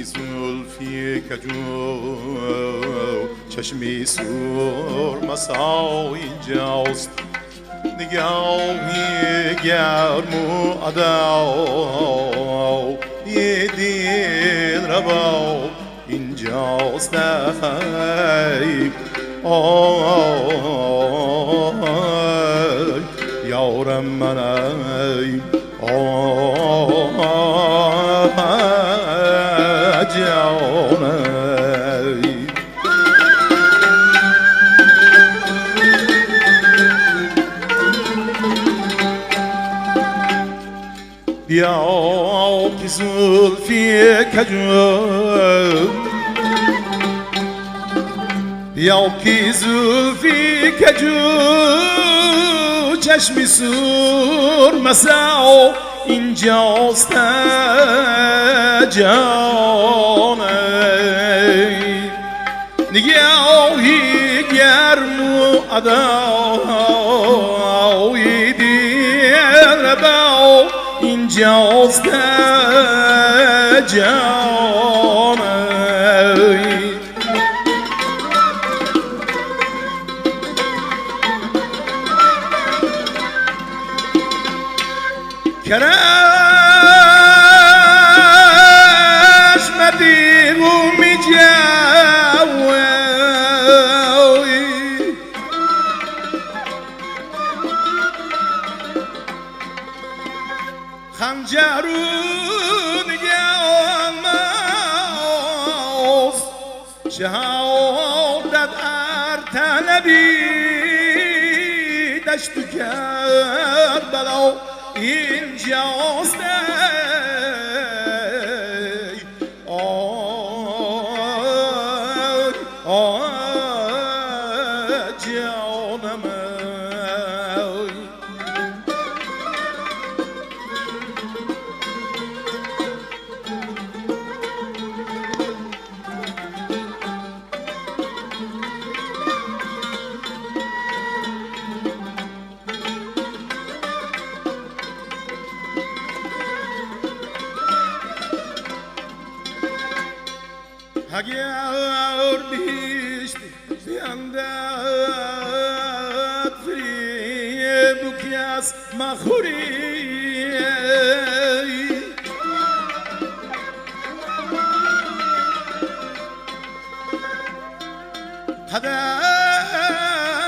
زلفی کجو چشمی سرمسا اینجاست نگاهی گرم و ادا یه دل ربا اینجاست یارم من جانم بیا که زلفی کجو بیا که زلفی کجو چشمی سرمسا اینجاست جانم نگاهی گرم و ادای دل ربا اینجاست جانم کرش مدیغ و می جاوی خنجرون گاماز شهادت ارتنبی دشت کربلا اینجاست جانم اگر بیشت بیاندد فری بکیاس مخوری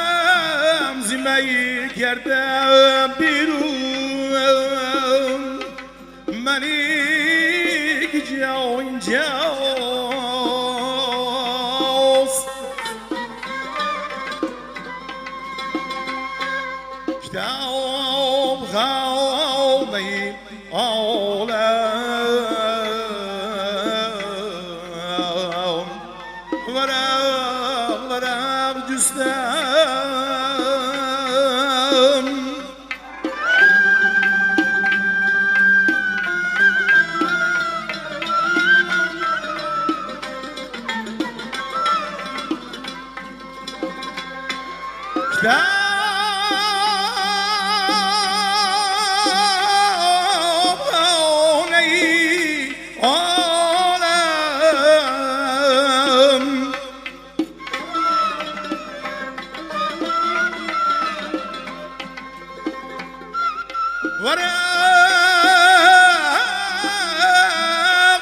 قدم زیمایی کردم بیرون منی که جا اینجاست کتاب خانه عالم ورق جستم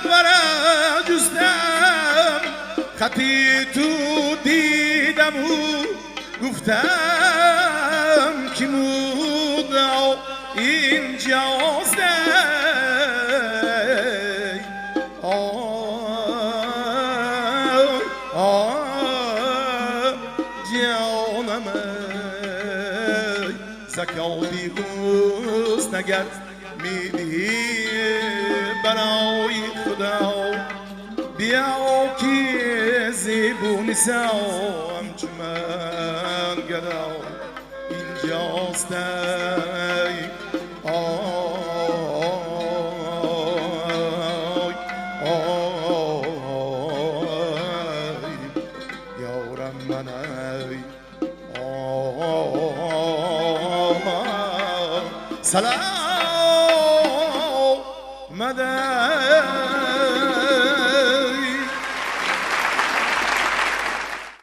ورق جستم خطی تو دیدم و گفتم که مودع اینجاست جانم زکاتی حسن اگر میدی برای خدا بیا که زیبون سام چمن گدا اینجاست یارم من سلام مدد